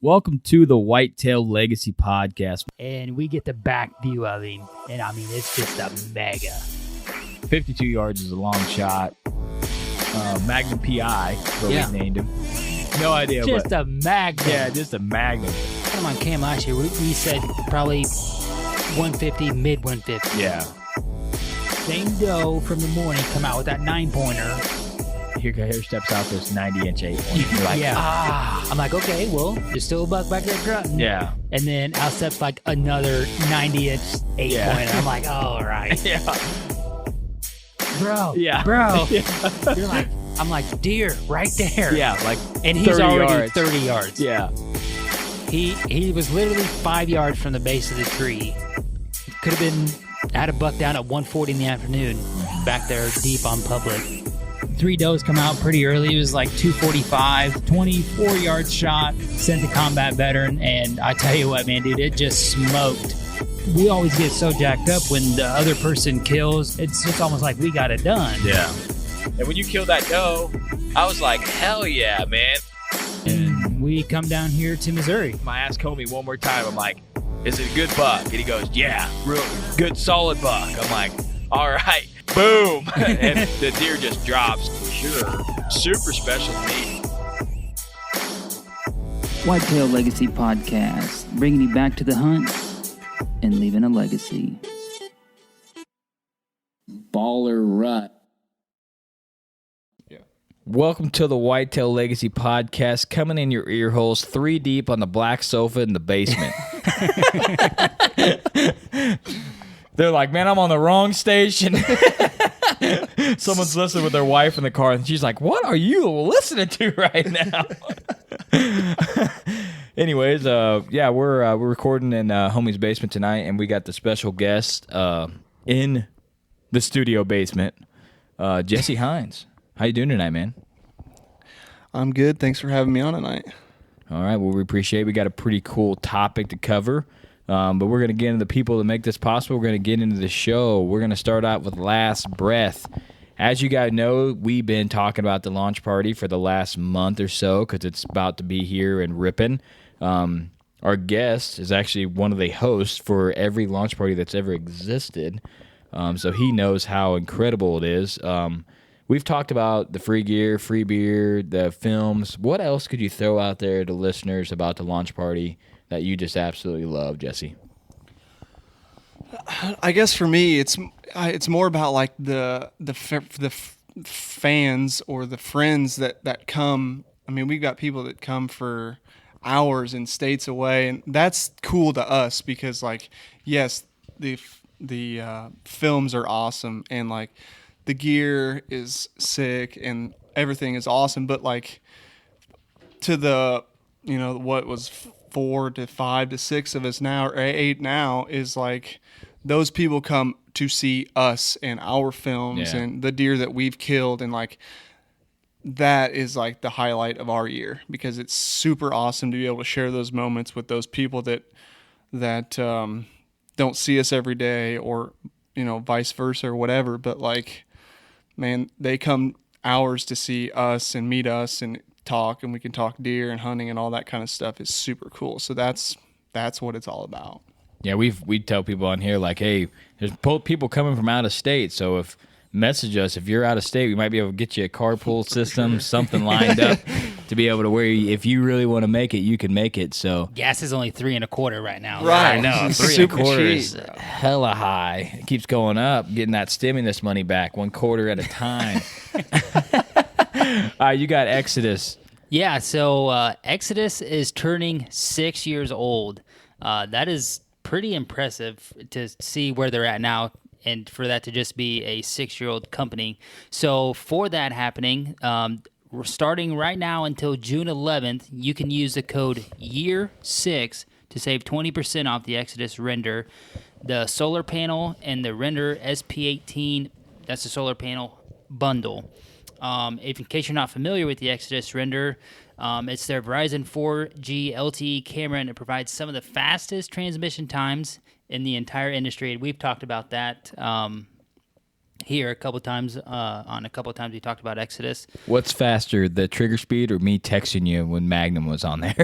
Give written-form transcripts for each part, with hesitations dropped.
Welcome to the Whitetail Legacy Podcast. And we get the back view of him. And I mean, it's just a mega. 52 yards is a long shot. Magnum PI, what we named him. No idea. Just a magnum. Yeah, just a magnum. Come on cam last year, we said probably 150, mid 150. Yeah. Same doe from the morning come out with that 9-pointer. Here steps out this 90-inch 8-pointer. You're like, I'm like, okay, well, there's still a buck back there grunting. Yeah. And then out steps like another 90-inch 8-pointer. I'm like, all right. Yeah. Bro. Yeah. Bro. Yeah. You're like, I'm like, deer right there. Yeah, like and he's already yards. 30 yards. Yeah. He was literally 5 yards from the base of the tree. Could have been, had a buck down at 1:40 in the afternoon, back there deep on public. 3 does come out pretty early. It was like 245, 24-yard shot, sent the combat veteran, and I tell you what, man, dude, it just smoked. We always get so jacked up when the other person kills. It's just almost like we got it done. Yeah. And when you killed that doe, I was like, hell yeah, man. And we come down here to Missouri. I asked Comey one more time. I'm like, is it a good buck? And he goes, yeah, real good, solid buck. I'm like, all right, boom. And the deer just drops. Sure. Super special to me. Whitetail Legacy Podcast, bringing you back to the hunt and leaving a legacy. Baller rut. Welcome to the Whitetail Legacy Podcast, coming in your ear holes 3 deep on the black sofa in the basement. They're like, man, I'm on the wrong station. Someone's listening with their wife in the car, and she's like, what are you listening to right now? Anyways, we're recording in homie's basement tonight, and we got the special guest in the studio basement, Jesse Hines. How you doing tonight, man? I'm good. Thanks for having me on tonight. All right. Well, we appreciate it. We got a pretty cool topic to cover, but we're going to get into the people that make this possible. We're going to get into the show. We're going to start out with Last Breath. As you guys know, we've been talking about the launch party for the last month or so because it's about to be here in Ripon. Our guest is actually one of the hosts for every launch party that's ever existed, so he knows how incredible it is. We've talked about the free gear, free beer, the films. What else could you throw out there to listeners about the launch party that you just absolutely love, Jesse? I guess for me, it's more about like the fans or the friends that come. I mean, we've got people that come for hours and states away, and that's cool to us because, like, yes, the films are awesome and like the gear is sick and everything is awesome, but like to the, what was 4 to 5 to 6 of us now, or 8 now, is like those people come to see us and our films and the deer that we've killed, and like that is like the highlight of our year because it's super awesome to be able to share those moments with those people that don't see us every day, or vice versa or whatever, but like, man, they come hours to see us and meet us and talk, and we can talk deer and hunting and all that kind of stuff is super cool. So that's what it's all about. Yeah, we tell people on here like, hey, there's people coming from out of state, so message us if you're out of state. We might be able to get you a carpool system, something lined up to be able to where if you really want to make it, you can make it. So gas is only $3.25 right now. Right, I know, $3.25 is cheap, hella high. It keeps going up, getting that stimulus money back 1/4 at a time. You got Exodus. Yeah, so Exodus is turning 6 years old. That is pretty impressive to see where they're at now, and for that to just be a 6-year-old company. So for that happening, we're starting right now until June 11th, you can use the code YEAR6 to save 20% off the Exodus render. The solar panel and the render SP18, that's the solar panel bundle. If in case you're not familiar with the Exodus render, it's their Verizon 4G LTE camera, and it provides some of the fastest transmission times in the entire industry. And we've talked about that here a couple times. On a couple of times we talked about Exodus. What's faster, the trigger speed or me texting you when Magnum was on there?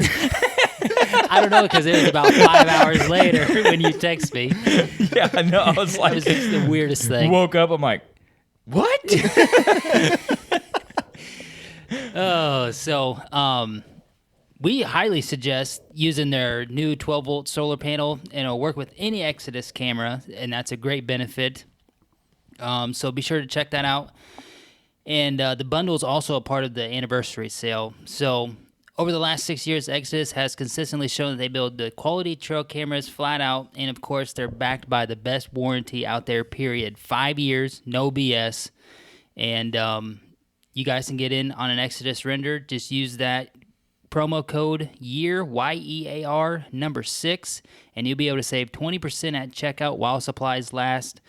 I don't know, because it was about 5 hours later when you text me. Yeah, I know. I was That like, was just the weirdest thing. woke up. I'm like, what? We highly suggest using their new 12-volt solar panel, and it'll work with any Exodus camera, and that's a great benefit. So be sure to check that out. And the bundle is also a part of the anniversary sale. So over the last 6 years, Exodus has consistently shown that they build the quality trail cameras flat out, and of course, they're backed by the best warranty out there, period. 5 years, no BS. And you guys can get in on an Exodus render. Just use that promo code YEAR, YEAR, number 6, and you'll be able to save 20% at checkout while supplies last.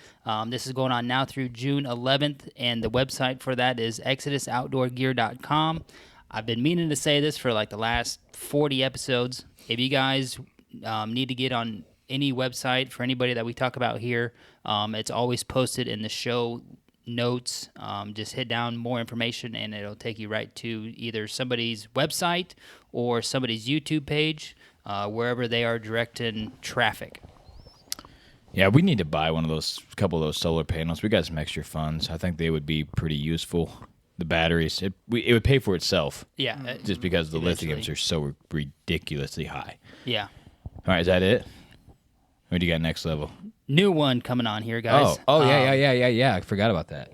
This is going on now through June 11th, and the website for that is exodusoutdoorgear.com. I've been meaning to say this for like the last 40 episodes. If you guys need to get on any website for anybody that we talk about here, it's always posted in the show notes. Just hit down more information and it'll take you right to either somebody's website or somebody's YouTube page, wherever they are directing traffic. Yeah, we need to buy couple of those solar panels. We got some extra funds. I think they would be pretty useful. The batteries, it would pay for itself. Yeah. Just because the Eventually. lithiums are so ridiculously high. Yeah. All right, is that it? What do you got next level? New one coming on here, guys. Yeah. I forgot about that.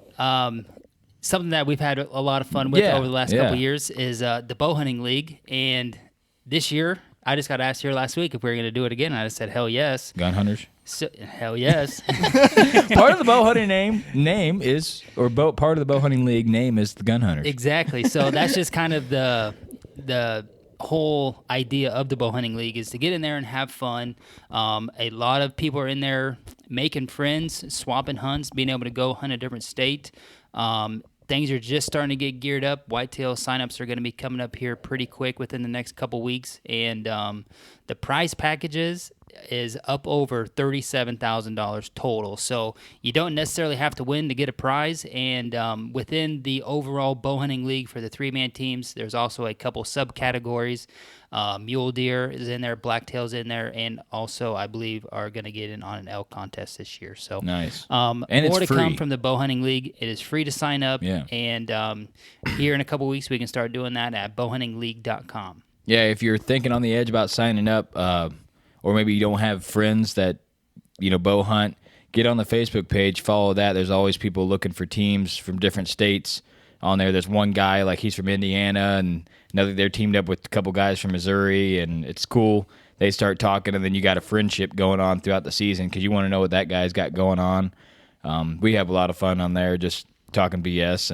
Something that we've had a lot of fun with over the last couple of years is the bow hunting league. And this year, I just got asked here last week if we were going to do it again. And I just said, hell yes. Gun hunters? So, hell yes. Part of the bow hunting name is, or part of the bow hunting league name is the gun hunters. Exactly. So that's just kind of the whole idea of the bow hunting league, is to get in there and have fun. A lot of people are in there making friends, swapping hunts, being able to go hunt a different state. Things are just starting to get geared up. Whitetail signups are going to be coming up here pretty quick within the next couple weeks, and the prize packages is up over $37,000 total. So you don't necessarily have to win to get a prize. And within the overall bow hunting league for the 3-man teams, there's also a couple subcategories. Mule deer is in there, blacktail's in there, and also I believe are going to get in on an elk contest this year. So nice. And more it's to free. Come from the bow hunting league. It is free to sign up. Yeah. And here in a couple weeks we can start doing that at bowhuntingleague.com. Yeah, if you're thinking on the edge about signing up, or maybe you don't have friends that bow hunt, get on the Facebook page, follow that. There's always people looking for teams from different states on there. There's one guy, like, he's from Indiana, and they're teamed up with a couple guys from Missouri, and it's cool. They start talking, and then you got a friendship going on throughout the season because you want to know what that guy's got going on. We have a lot of fun on there, just talking BS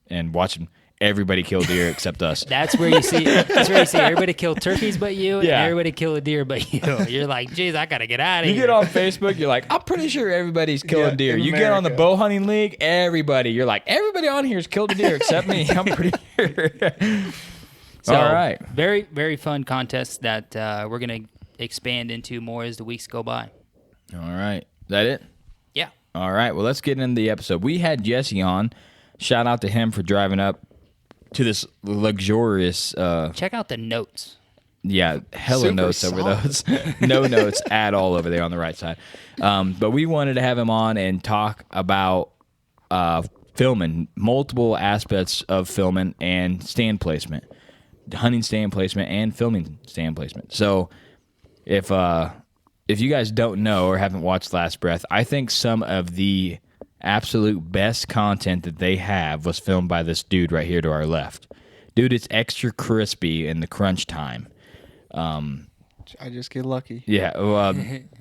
and watching everybody kill deer except us. That's where you see everybody kill turkeys but you, and Yeah. everybody kill a deer but you. You're like, geez, I gotta get out of You here. get on Facebook, you're like, I'm pretty sure everybody's killing deer. in You get on the America. bow hunting league, you're like, everybody on here has killed a deer except me. I'm pretty sure. So, all right. Very, very fun contest that we're gonna expand into more as the weeks go by. All right. Is that it? Yeah. All right. Well, let's get into the episode. We had Jesse on. Shout out to him for driving up to this luxurious Check out the notes. yeah, hella Super notes over solid. those. No notes at all over there on the right side. But we wanted to have him on and talk about filming, multiple aspects of filming and stand placement, hunting stand placement and filming stand placement. So if you guys don't know or haven't watched Last Breath, I think some of the absolute best content that they have was filmed by this dude right here to our left. Dude, it's extra crispy in the crunch time. I just get lucky. Yeah, well,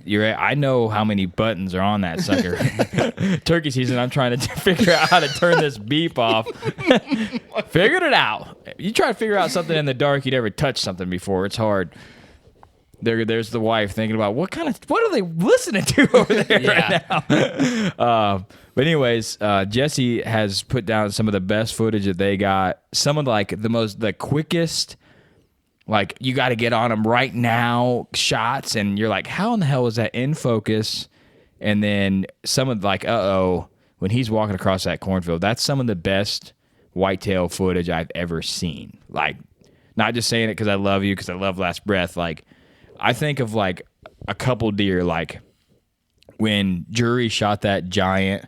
you're right. I know how many buttons are on that sucker. Turkey season, I'm trying to figure out how to turn this beep off. Figured it out. You try to figure out something in the dark, you never touched something before. It's hard. There's the wife thinking about what are they listening to over there right now. But anyways, Jesse has put down some of the best footage that they got. Some of the quickest, like, you got to get on them right now shots, and you're like, how in the hell is that in focus? And then some of when he's walking across that cornfield, that's some of the best whitetail footage I've ever seen. Like, not just saying it because I love you, because I love Last Breath. Like, I think of like a couple deer, like when Jury shot that giant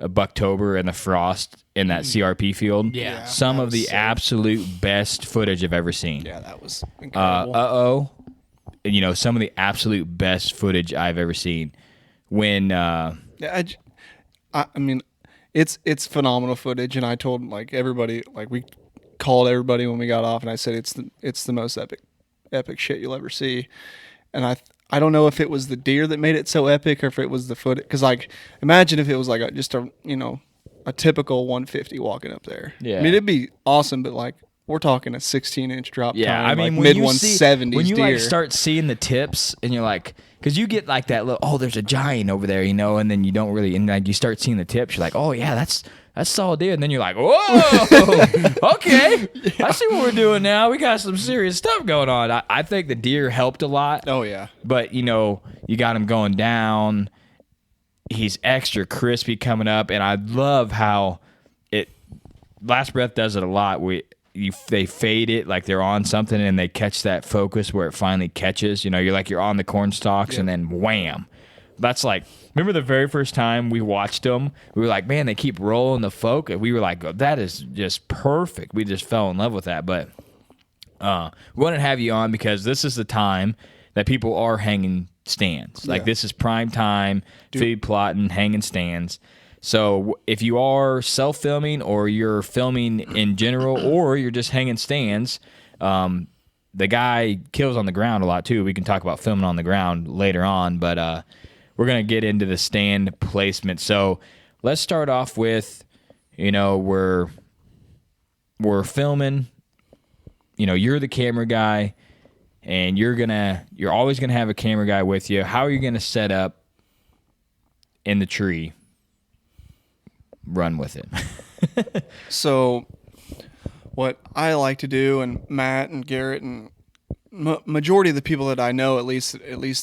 Bucktober in the frost in that CRP field. Yeah. Some that of was the sick. absolute best footage I've ever seen. Yeah, that was incredible. And, you know, some of the absolute best footage I've ever seen. When Yeah, I mean, it's phenomenal footage, and I told like everybody, like we called everybody when we got off, and I said it's the most epic shit you'll ever see. And I don't know if it was the deer that made it so epic or if it was the footage, because like imagine if it was like just a typical 150 walking up there. Yeah. I mean it'd be awesome, but like we're talking a 16-inch drop yeah, time, I mean, like when mid you 170s when you deer. like start seeing the tips, and you're like, because you get like that little, oh, there's a giant over there, you know, and then you don't really, and like you start seeing the tips, you're like, oh yeah, that's solid deer, and then you're like, whoa, okay, I see what we're doing now. We got some serious stuff going on. I think the deer helped a lot. Oh yeah. But, you know, you got him going down. He's extra crispy coming up, and I love how Last Breath does it a lot. They fade it like they're on something, and they catch that focus where it finally catches. You know, you're on the corn stalks, and then wham. That's like, remember the very first time we watched them? We were like, man, they keep rolling the focus. We were like, that is just perfect. We just fell in love with that. But we wanted to have you on because this is the time that people are hanging stands. Like, this is prime time, feed plotting, hanging stands. So if you are self-filming, or you're filming in general, or you're just hanging stands, the guy kills on the ground a lot too. We can talk about filming on the ground later on, but we're going to get into the stand placement. So let's start off with, you know, we're filming, you know, you're the camera guy, and you're always going to have a camera guy with you. How are you going to set up in the tree? Run with it. So what I like to do, and Matt and Garrett and majority of the people that I know at least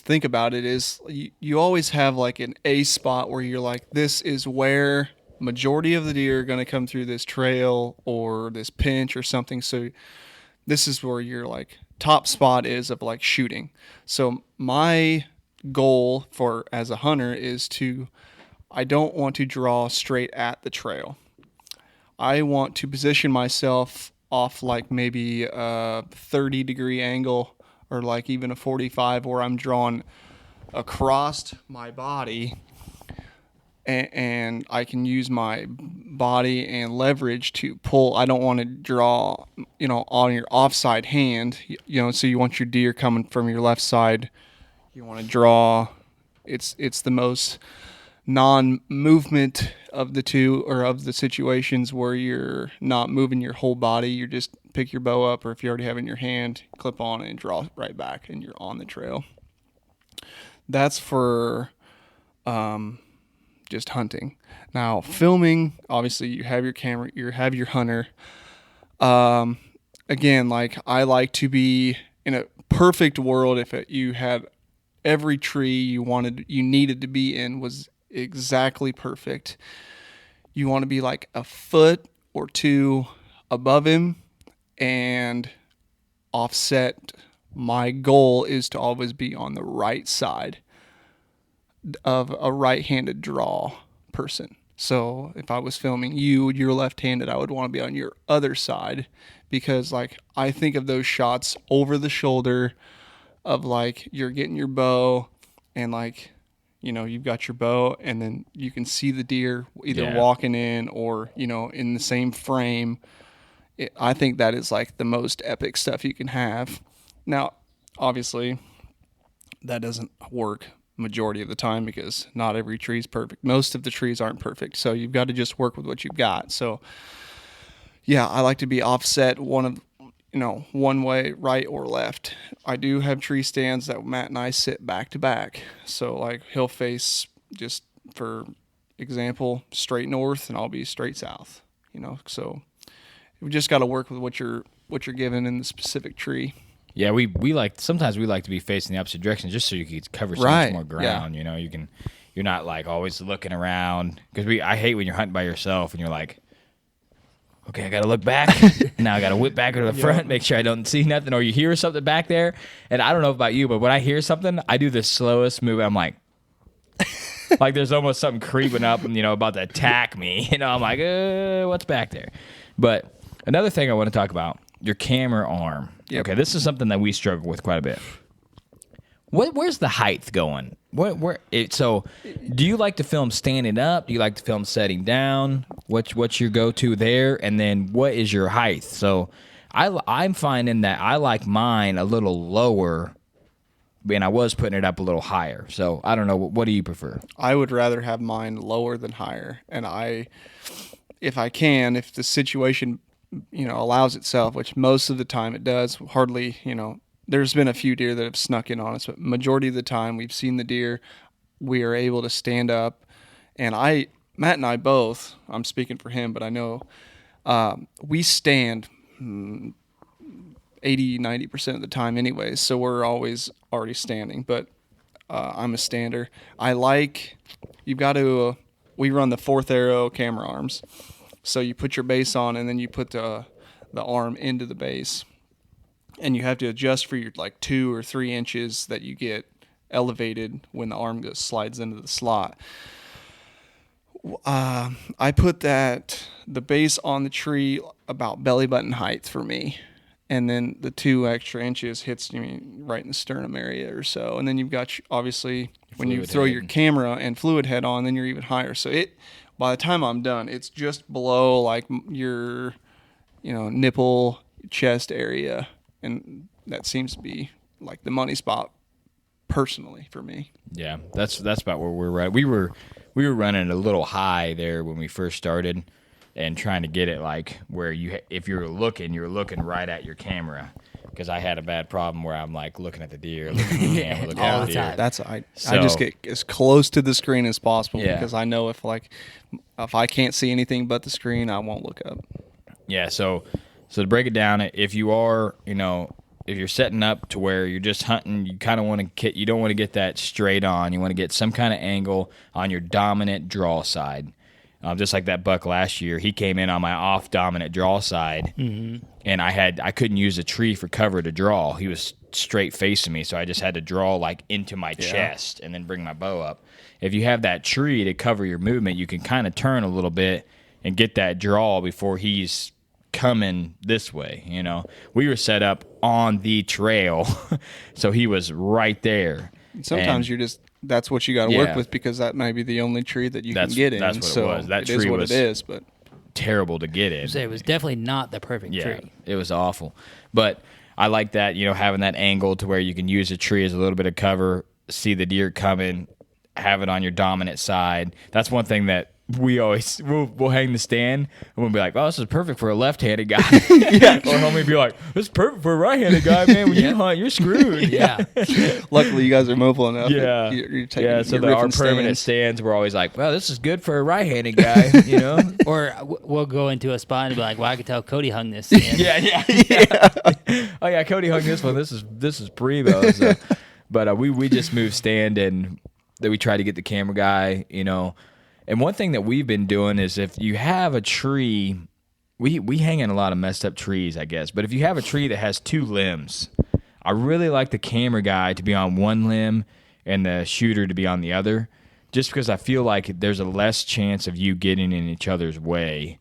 think about it, is you always have like an A spot where you're like, this is where majority of the deer are going to come through this trail or this pinch or something. So this is where your like top spot is of like shooting. So my goal for as a hunter is I don't want to draw straight at the trail. I want to position myself off like maybe a 30-degree angle, or like even a 45, where I'm drawn across my body, and I can use my body and leverage to pull. I don't want to draw, you know, on your offside hand, you know, so you want your deer coming from your left side. You want to draw. It's the most non-movement of the two, or of the situations where you're not moving your whole body. You just pick your bow up, or if you already have it in your hand, clip on it and draw right back, and you're on the trail. That's for just hunting. Now filming, obviously you have your camera, you have your hunter. Again, like I like to be in a perfect world. If you had every tree you needed to be in was exactly perfect. You want to be like a foot or two above him and offset. My goal is to always be on the right side of a right-handed draw person. So if I was filming you're left-handed, I would want to be on your other side, because like I think of those shots over the shoulder of like you're getting your bow, and like, you know, you've got your bow, and then you can see the deer either walking in or, you know, in the same frame. I think that is like the most epic stuff you can have. Now, obviously, that doesn't work majority of the time, because not every tree is perfect. Most of the trees aren't perfect, so you've got to just work with what you've got. So, yeah, I like to be offset one way, right or left. I do have tree stands that Matt and I sit back to back. So like he'll face, just for example, straight north, and I'll be straight south, you know. So we just got to work with what you're given in the specific tree. Yeah, sometimes we like to be facing the opposite direction, just so you can cover so much more ground. You know, you're not like always looking around, because I hate when you're hunting by yourself and you're like, okay, I got to look back. Now I got to whip back to the front, make sure I don't see nothing, or you hear something back there. And I don't know about you, but when I hear something, I do the slowest move. I'm like, like there's almost something creeping up and, about to attack me. I'm like, what's back there? But another thing I want to talk about, your camera arm. Yep. Okay, this is something that we struggle with quite a bit. Where's the height going? So, do you like to film standing up? Do you like to film sitting down? What's your go-to there? And then what is your height? So, I'm finding that I like mine a little lower, and I was putting it up a little higher. So, I don't know. What do you prefer? I would rather have mine lower than higher. And if the situation, allows itself, which most of the time it does, hardly, there's been a few deer that have snuck in on us, but majority of the time we've seen the deer, we are able to stand up. And Matt and I both, I'm speaking for him, but I know we stand 80-90% of the time anyways, so we're always already standing. But I'm a stander. We run the 4th arrow camera arms. So you put your base on, and then you put the arm into the base. And you have to adjust for your 2 or 3 inches that you get elevated when the arm slides into the slot. I put the base on the tree about belly button height for me. And then the 2 extra inches hits me right in the sternum area or so. And then you've got, obviously, when you throw your camera and fluid head on, then you're even higher. So by the time I'm done, it's just below your, nipple, chest area. And that seems to be the money spot personally for me. Yeah, that's about where we're at. We were running a little high there when we first started, and trying to get it where if you're looking right at your camera. Because I had a bad problem where I'm looking at the deer, looking at the camera, looking all at the the deer. time. I just get as close to the screen as possible, Yeah. because I know if I can't see anything but the screen, I won't look up. Yeah, so to break it down, if you are, if you're setting up to where you're just hunting, you kind of want to you don't want to get that straight on. You want to get some kind of angle on your dominant draw side. Just like that buck last year, he came in on my off dominant draw side, and I couldn't use a tree for cover to draw. He was straight facing me, so I just had to draw into my chest and then bring my bow up. If you have that tree to cover your movement, you can kind of turn a little bit and get that draw before he's coming this way. We were set up on the trail, so he was right there. Sometimes that's what you got to work with, because that may be the only tree that you can get in. That's what so it was. That it tree is what was it is, but terrible to get in. So it was definitely not the perfect tree. It was awful. But I like that, having that angle to where you can use a tree as a little bit of cover, see the deer coming, have it on your dominant side. That's one thing that we always we'll hang the stand and we'll be like, oh, this is perfect for a left-handed guy. Or homie be like, this is perfect for a right-handed guy, man. When you hunt, you're screwed. Yeah. Luckily, you guys are mobile enough. Yeah. You're taking, So you're our riffing permanent stands, we're always like, well, this is good for a right-handed guy, Or we'll go into a spot and be like, well, I could tell Cody hung this stand. Yeah. Oh yeah, Cody hung this one. This is primo. So. But we just moved stand, and then we try to get the camera guy, And one thing that we've been doing is, if you have a tree, we hang in a lot of messed up trees, I guess. But if you have a tree that has 2 limbs, I really like the camera guy to be on one limb and the shooter to be on the other, just because I feel like there's a less chance of you getting in each other's way.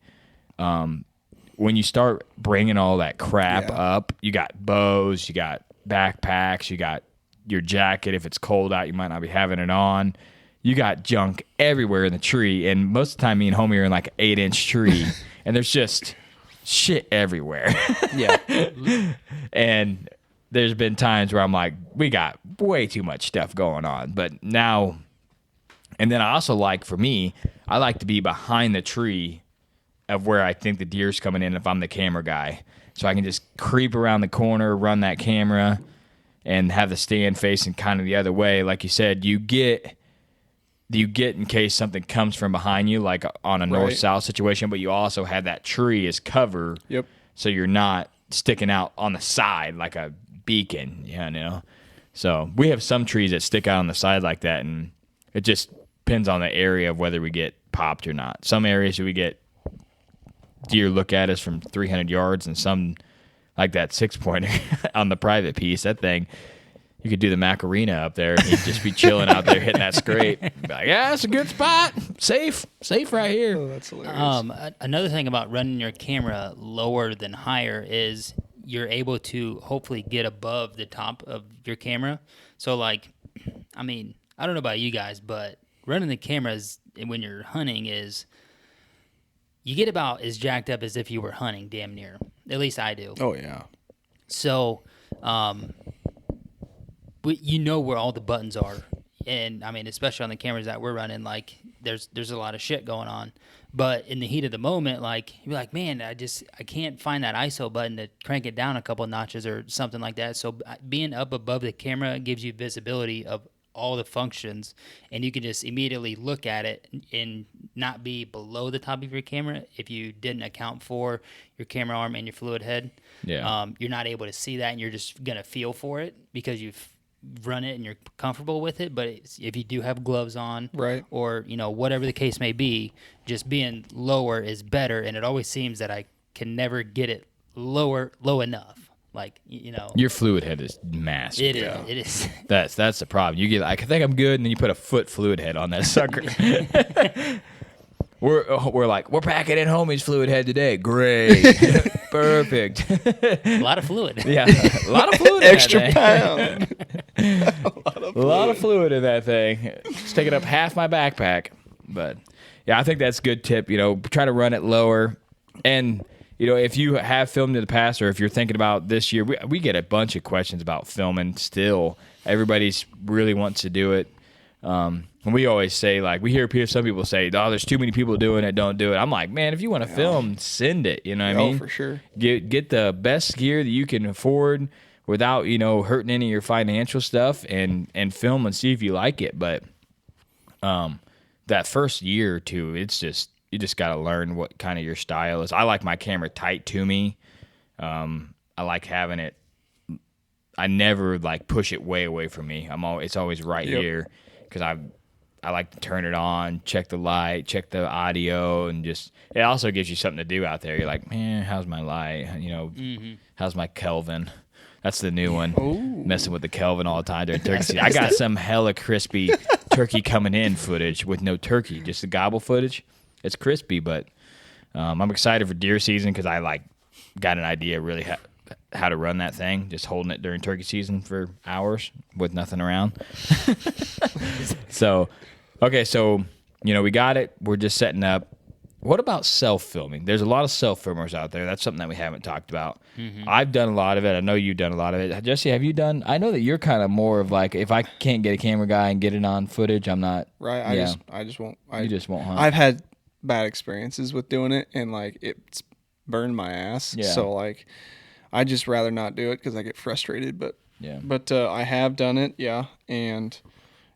When you start bringing all that crap up, you got bows, you got backpacks, you got your jacket. If it's cold out, you might not be having it on. You got junk everywhere in the tree, and most of the time me and homie are in an 8-inch tree, and there's just shit everywhere. And there's been times where I'm like, we got way too much stuff going on. But now, and then I also for me, I like to be behind the tree of where I think the deer's coming in if I'm the camera guy. So I can just creep around the corner, run that camera, and have the stand facing kind of the other way. Like you said, you get in case something comes from behind you, like on a north-south situation, but you also have that tree as cover. Yep. So you're not sticking out on the side like a beacon, So we have some trees that stick out on the side like that, and it just depends on the area of whether we get popped or not. Some areas we get deer look at us from 300 yards, and some like that 6-pointer on the private piece. That thing, you could do the Macarena up there, and he'd just be chilling out there hitting that scrape. Be like, yeah, it's a good spot. Safe right here. Oh, that's hilarious. Another thing about running your camera lower than higher is you're able to hopefully get above the top of your camera. So, like, I mean, I don't know about you guys, but running the cameras when you're hunting is you get about as jacked up as if you were hunting, damn near. At least I do. Oh, yeah. So, you know where all the buttons are, and I mean, especially on the cameras that we're running, like there's a lot of shit going on. But in the heat of the moment, like you're like, man, I can't find that ISO button to crank it down a couple notches or something like that. So being up above the camera gives you visibility of all the functions, and you can just immediately look at it and not be below the top of your camera if you didn't account for your camera arm and your fluid head. Yeah. You're not able to see that, and you're just gonna feel for it because you've run it and you're comfortable with it. But if you do have gloves on, right, or whatever the case may be, just being lower is better. And it always seems that I can never get it low enough. Like, your fluid head is massive. It is. Yeah. It is. That's the problem. You get, I think I'm good, and then you put a foot fluid head on that sucker. We're like, we're packing in homie's fluid head today. Great. Perfect. A lot of fluid. Yeah. A lot of fluid in extra that pound. A lot of fluid in that thing. It's taking up half my backpack. But yeah, I think that's a good tip. Try to run it lower. And if you have filmed in the past, or if you're thinking about this year, we get a bunch of questions about filming still. Everybody's really wants to do it. And we always say, like, we hear some people say, oh, there's too many people doing it, don't do it. I'm like, man, if you want to film, send it. You know what I mean? For sure. Get the best gear that you can afford without, hurting any of your financial stuff, and film and see if you like it. But that first year or two, it's just, you just got to learn what kind of your style is. I like my camera tight to me. I like having it. I never like push it way away from me. It's always right here, because I like to turn it on, check the light, check the audio, and just, it also gives you something to do out there. You're like, man, how's my light? How's my Kelvin? That's the new one. Ooh. Messing with the Kelvin all the time during turkey season. I got some hella crispy turkey coming in footage with no turkey, just the gobble footage. It's crispy, but I'm excited for deer season, because I got an idea really how to run that thing, just holding it during turkey season for hours with nothing around. So we got it. We're just setting up. What about self-filming? There's a lot of self-filmers out there. That's something that we haven't talked about. Mm-hmm. I've done a lot of it. I know you've done a lot of it. Jesse, have you done? I know that you're kind of more of like, if I can't get a camera guy and get it on footage, I'm not. Right. I just won't. You just won't hunt. I've had bad experiences with doing it, and like it's burned my ass. Yeah. So like, I just rather not do it because I get frustrated. But I have done it. Yeah, and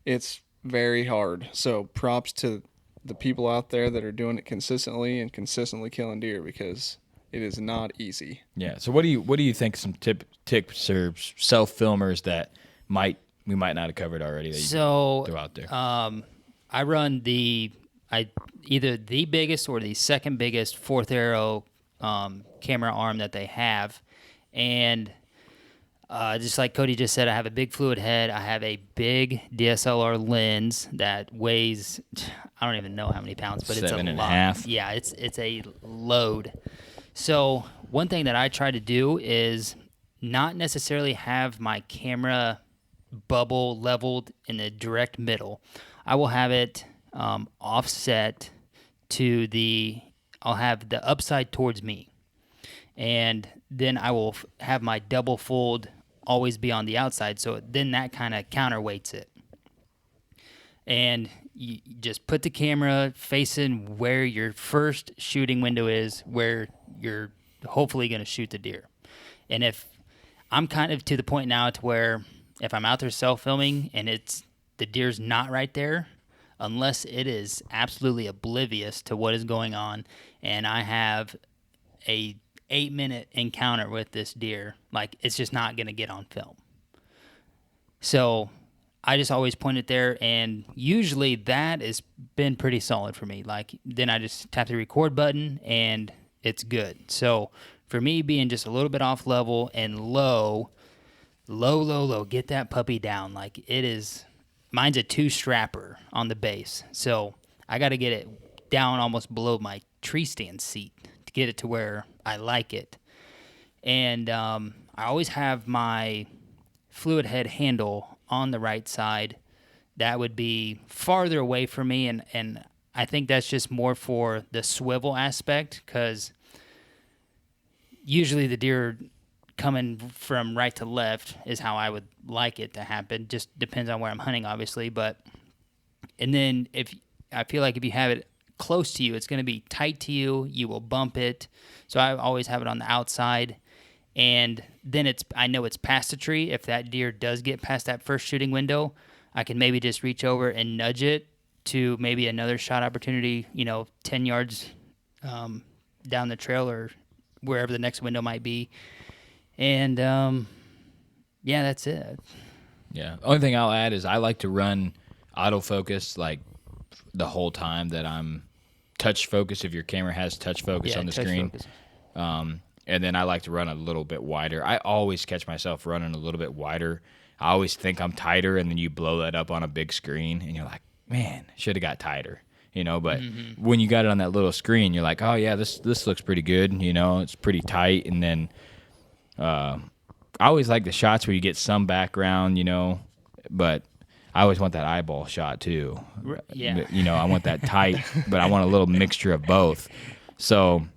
it's very hard. So props to the people out there that are doing it consistently and consistently killing deer, because it is not easy. Yeah. So what do you think some tips or self-filmers that we might not have covered already that you throw out there? I run either the biggest or the second biggest fourth arrow camera arm that they have, and just like Cody just said, I have a big fluid head. I have a big DSLR lens that weighs, I don't even know how many pounds, but it's a lot. 7.5. Yeah, it's a load. So one thing that I try to do is not necessarily have my camera bubble leveled in the direct middle. I will have it offset to I'll have the upside towards me. And then I will have my double fold always be on the outside, so then that kind of counterweights it. And you just put the camera facing where your first shooting window is, where you're hopefully going to shoot the deer. And if I'm kind of to the point now to where if I'm out there self-filming and the deer's not right there, unless it is absolutely oblivious to what is going on, and I have a 8-minute encounter with this deer, like, it's just not going to get on film. So I just always point it there, and usually that has been pretty solid for me. Like, then I just tap the record button, and it's good. So for me, being just a little bit off level and low, get that puppy down. Like it is, mine's a 2-strapper on the base. So I got to get it down almost below my tree stand seat to get it to where I like it. And I always have my fluid head handle on the right side. That would be farther away from me, and I think that's just more for the swivel aspect, because usually the deer coming from right to left is how I would like it to happen. Just depends on where I'm hunting, obviously. And then I feel like if you have it close to you, it's going to be tight to you. You will bump it. So I always have it on the outside. And then I know it's past the tree. If that deer does get past that first shooting window, I can maybe just reach over and nudge it to maybe another shot opportunity, 10 yards down the trail or wherever the next window might be. And, yeah, that's it. Yeah. Only thing I'll add is I like to run autofocus like the whole time that I'm touch focus, if your camera has touch focus on the screen. And then I like to run a little bit wider. I always catch myself running a little bit wider. I always think I'm tighter, and then you blow that up on a big screen, and you're like, man, should have got tighter, But when you got it on that little screen, you're like, oh, yeah, this looks pretty good, it's pretty tight. And then I always like the shots where you get some background, but I always want that eyeball shot too. Yeah. I want that tight, but I want a little mixture of both. So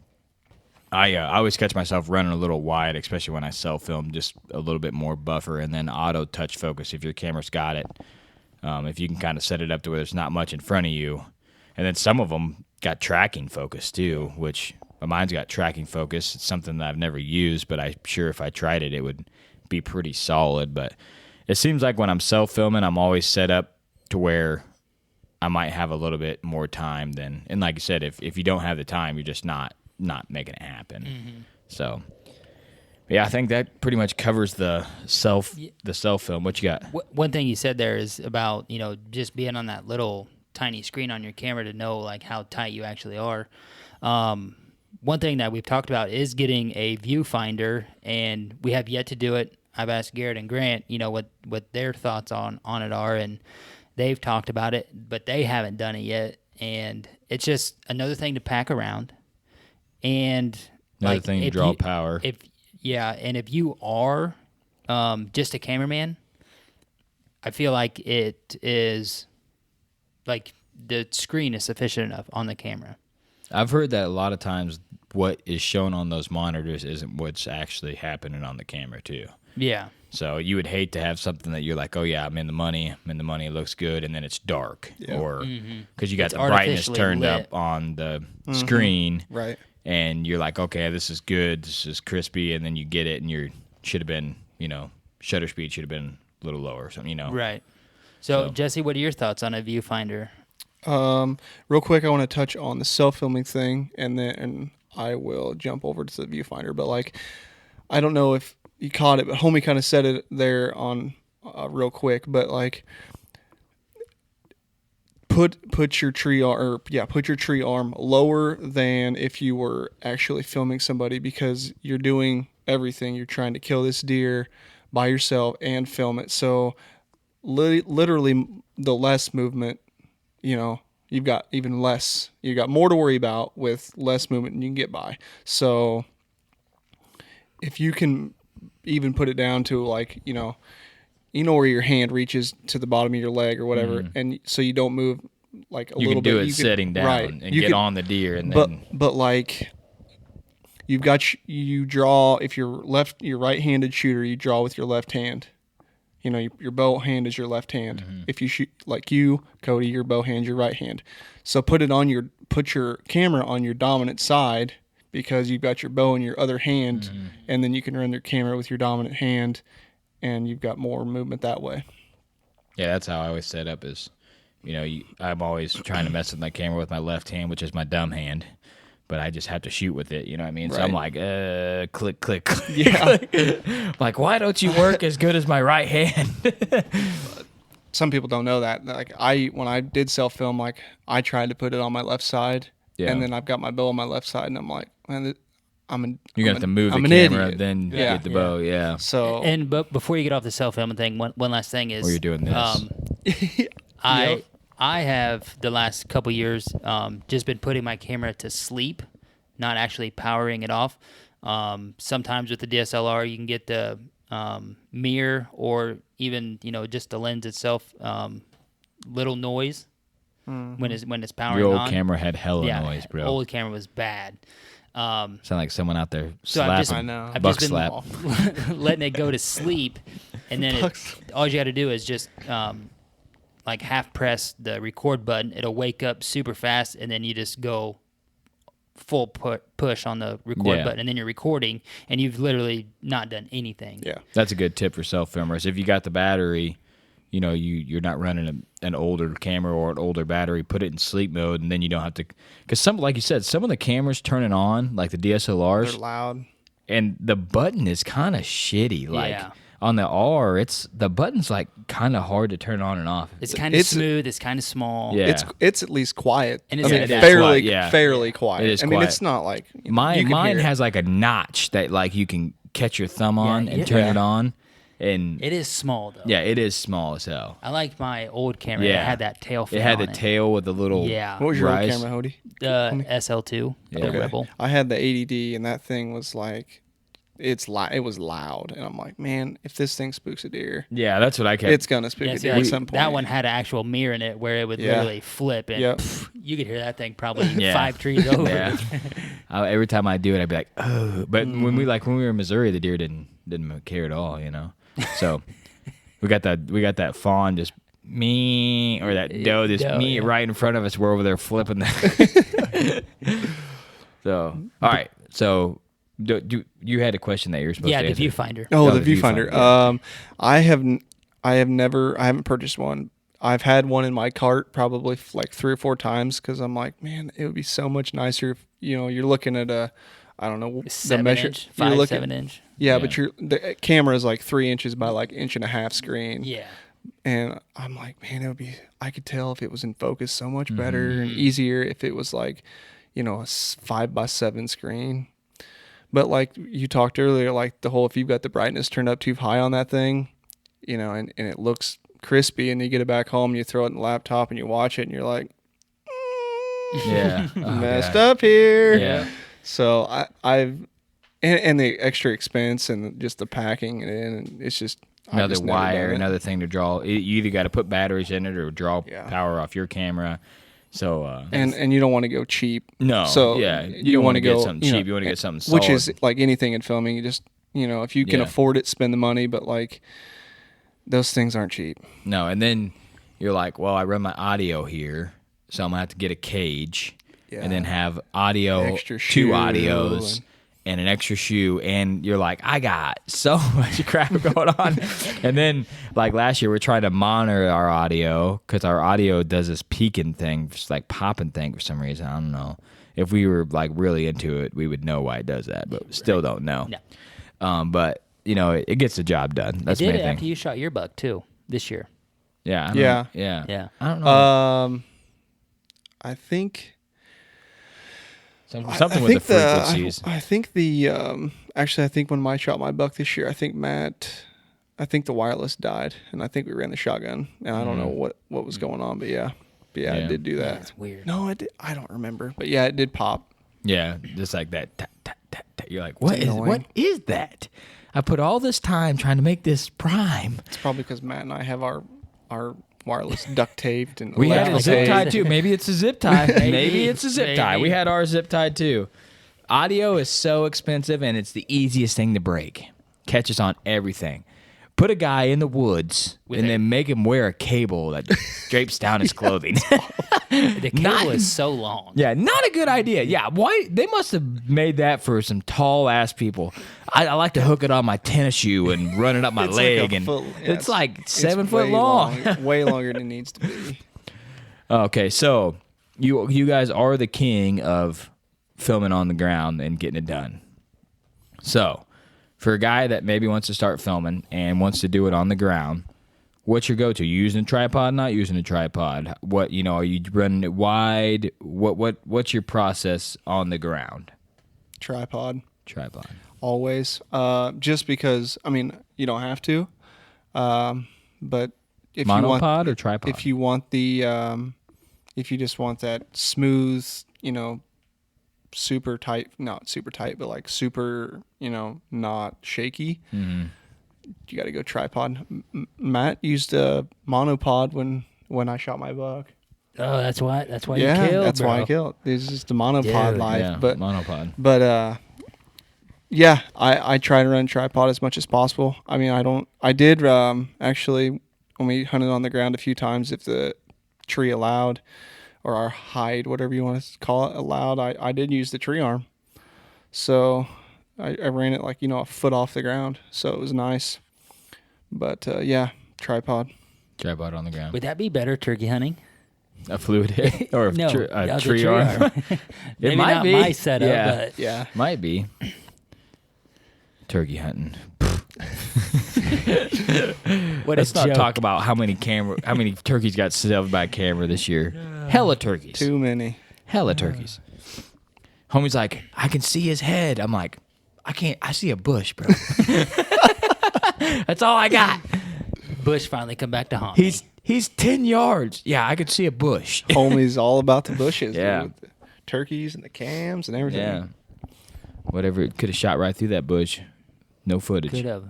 I always catch myself running a little wide, especially when I self-film, just a little bit more buffer, and then auto touch focus if your camera's got it. If you can kind of set it up to where there's not much in front of you. And then some of them got tracking focus too, which mine's got tracking focus. It's something that I've never used, but I'm sure if I tried it, it would be pretty solid. But it seems like when I'm self-filming, I'm always set up to where I might have a little bit more time than, and like I said, if you don't have the time, you're just not making it happen. Mm-hmm. So, yeah, I think that pretty much covers the self film. What you got? One thing you said there is about, just being on that little tiny screen on your camera to know like how tight you actually are. One thing that we've talked about is getting a viewfinder, and we have yet to do it. I've asked Garrett and Grant, what their thoughts on it are, and they've talked about it, but they haven't done it yet. And it's just another thing to pack around. And another thing to draw power. And if you are just a cameraman, I feel like it is like the screen is sufficient enough on the camera. I've heard that a lot of times what is shown on those monitors isn't what's actually happening on the camera too. Yeah. So you would hate to have something that you're like, oh yeah, I'm in the money, it looks good, and then it's dark, or because you got the brightness turned up on the screen, right? And you're like, okay, this is good, this is crispy, and then you get it, and should have been, shutter speed should have been a little lower or something, Right. So Jesse, what are your thoughts on a viewfinder? Real quick, I want to touch on the self-filming thing, and then I will jump over to the viewfinder. But like, I don't know if you caught it, but homie kind of said it there on real quick. But like, put your tree arm lower than if you were actually filming somebody, because you're doing everything. You're trying to kill this deer by yourself and film it. So literally, the less movement, you've got even less. You got more to worry about with less movement, and you can get by. So if you can even put it down to like, where your hand reaches to the bottom of your leg or whatever, and so you don't move like a little bit. You can do it sitting down, right, and get on the deer, and but like you draw, if you're right-handed shooter, you draw with your left hand. Your bow hand is your left hand. Mm-hmm. If you shoot like you, Cody, your bow hand's your right hand. So put your camera on your dominant side, because you've got your bow in your other hand, and then you can run your camera with your dominant hand, and you've got more movement that way. Yeah, that's how I always set up is, I'm always trying to mess with my camera with my left hand, which is my dumb hand, but I just have to shoot with it, you know what I mean? Right. So I'm like, click, click, click. Yeah. Like, why don't you work as good as my right hand? Some people don't know that. Like when I did self-film, like I tried to put it on my left side, Yeah. And then I've got my bow on my left side, and I'm like, man, You're gonna have to move the I'm an camera, idiot. then Yeah. get the bow. Yeah. So And but before you get off the self-filming thing, one last thing is Or you're doing this. I have the last couple years just been putting my camera to sleep, not actually powering it off. Sometimes with the DSLR, you can get the mirror or even just the lens itself, little noise when it's powering Your old on. camera had hella noise, bro. Old camera was bad. Sound like someone out there So I've just, slapping. I know. I've Buck just been slap. letting it go to sleep, and then all you got to do is just like half press the record button. It'll wake up super fast, and then you just go full push on the record Yeah. button, and then you're recording, and you've literally not done anything. yeah. That's a good tip for self filmers. If you got the battery, you're not running an older camera or an older battery, put it in sleep mode, and then you don't have to. Because like you said, some of the cameras turning on, like the DSLRs, They're loud. and the button is kind of shitty. Like Yeah. on the R, the button's like kind of hard to turn on and off. It's kind of It's- smooth. It's kind of small. Yeah. It's at least quiet. And I it's mean, at that fairly quiet, yeah. fairly quiet. It is I mean, quiet. it's not like you Mine can hear it. has like a notch that like you can catch your thumb on and yeah. turn it on, and It is small though. yeah, it is small as hell. I like my old camera. Yeah. It had that tail fin It had on the tail with the little Yeah. What was your old rise. camera, Hody? The SL2, the Okay. Rebel. I had the 80D, and that thing was like, it was loud, and I'm like, man, if this thing spooks a deer, Yeah, that's what I kept. it's gonna spook Yeah, a see, deer like, at some point. that one had an actual mirror in it where it would Yeah. literally flip, and Yep. you could hear that thing probably Yeah. 5 trees over. Yeah. Every time I do it, I'd be like, oh. But when we were in Missouri, the deer didn't care at all, So we got that fawn just me, or that doe just Doe, me yeah. right in front of us. We're over there flipping that. So all right, so you had a question that you're supposed Yeah, to the answer. viewfinder. Oh, Oh, the the viewfinder. viewfinder, I haven't purchased one. I've had one in my cart probably like 3 or 4 times because I'm like, man, it would be so much nicer if you're looking at I don't know, the 7 measure. inch, you're 5, looking, 7 inch. Yeah, Yeah. but the camera is like 3 inches by like 1.5 inch screen. Yeah. And I'm like, man, I could tell if it was in focus so much Mm-hmm. better and easier if it was like, a 5x7 screen. But like you talked earlier, like the whole, if you've got the brightness turned up too high on that thing, and it looks crispy, and you get it back home and you throw it in the laptop and you watch it and you're like, Yeah, Oh, messed God. up here. Yeah, So and the extra expense and just the packing it in, and it's just I've another just never wire, done it. another thing to draw. You either got to put batteries in it or draw Yeah. power off your camera. So and you don't want to go cheap. no, So yeah, you don't want to get something cheap. You want to get something solid. which is like anything in filming. You just if you can Yeah. afford it, spend the money. But like those things aren't cheap. No, and then you're like, well, I run my audio here, so I'm gonna have to get a cage, and then have audio, Extra 2 shoe audios, and an extra shoe, and you're like, I got so much crap going on. And then, like last year, we're trying to monitor our audio because our audio does this peaking thing, just like popping thing for some reason. I don't know. If we were like really into it, we would know why it does that, but still don't know. No. But it gets the job done. That's It the did main after thing. you shot your buck too this year. Yeah. I don't Yeah. know. Yeah. Yeah. I don't know. I think Something with the frequencies. I think actually I think when I shot my buck this year, I think the wireless died, and I think we ran the shotgun, and I don't know what was going on, but yeah, Yeah. it did do that. That's weird. No, I don't remember, but yeah, it did pop. Yeah, just like that. Tap, tap, tap, tap. You're like, what annoying. is that? I put all this time trying to make this prime. It's probably because Matt and I have our wireless duct taped and We had a electrical zip tape. tie too. Maybe it's a zip tie. Maybe it's a zip tie. Maybe. We had ours zip tied too. Audio is so expensive, and it's the easiest thing to break. Catches on everything. Put a guy in the woods and then make him wear a cable that drapes down his clothing. The cable is so long. Yeah, not a good idea. Yeah, why they must have made that for some tall ass people. I like to hook it on my tennis shoe and run it up my It's leg, like a and foot- yeah, it's like it's 7 foot way long. way longer than it needs to be. Okay, so you guys are the king of filming on the ground and getting it done. So, for a guy that maybe wants to start filming and wants to do it on the ground, what's your go-to? You using a tripod? Not using a tripod? What are you running it wide? What's your process on the ground? Tripod. Always. Just because you don't have to. But if monopod you want or tripod? if you want if you just want that smooth, super tight, not super tight, but like super, not shaky. Mm-hmm. You got to go tripod. Matt used a monopod when I shot my buck. Oh, that's why you killed. That's bro. why I killed. This is just the monopod life. Yeah, but monopod. But yeah, I try to run tripod as much as possible. I did actually when we hunted on the ground a few times, if the tree allowed, or our hide, whatever you want to call it, allowed, I did use the tree arm. So I ran it like, a foot off the ground. So it was nice. But yeah, tripod. Tripod on the ground. Would that be better turkey hunting? A fluid hit or No, a the tree arm? It It might might not be. my setup, Yeah. but Yeah. Might be. Turkey hunting. what Let's a not joke. talk about how many turkeys got stuffed by camera this year. Hella turkeys. Too many. Hella turkeys. Homie's like, I can see his head. I'm like, I can't. I see a bush, bro. That's all I got. Bush finally come back to haunt me. He's 10 yards. Yeah, I could see a bush. Homie's all about the bushes. Yeah. With the turkeys and the cams and everything. Yeah. Whatever. It could have shot right through that bush. No footage. Could have.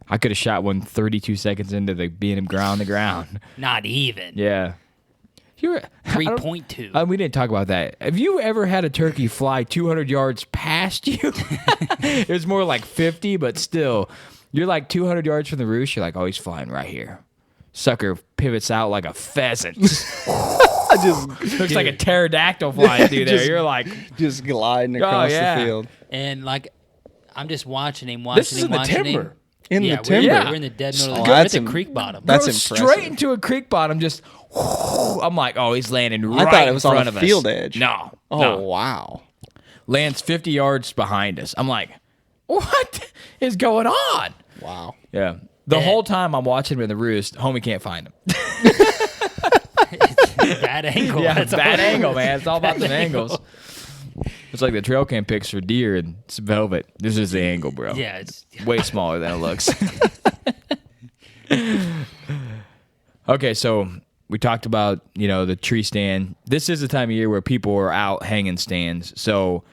I could have shot one 32 seconds into being him ground to ground. Not even. Yeah. 3.2. We didn't talk about that. Have you ever had a turkey fly 200 yards past you? It was more like 50, but still. You're like 200 yards from the roost. You're like, oh, he's flying right here. Sucker pivots out like a pheasant. Looks like a pterodactyl flying through there. You're like, Just gliding across yeah. the field. And like, I'm just watching him. This is in the watching timber. him. In Yeah, the timber. We're in the dead middle of Oh, the that's We're at the creek bottom. That's goes impressive. straight into a creek bottom. Just, I'm like, oh, he's landing right thought it was in on front a of us. field edge. No. Oh, no. wow. Lands 50 yards behind us. I'm like, what is going on? Wow. Yeah. The Yeah. whole time I'm watching him in the roost, homie can't find him. Bad angle. Yeah, That's bad all. angle, man. It's all about the angles. It's like the trail cam pics for deer and it's velvet. This is the angle, bro. Yeah, it's Way smaller than it looks. Okay, so we talked about, the tree stand. This is the time of year where people are out hanging stands. So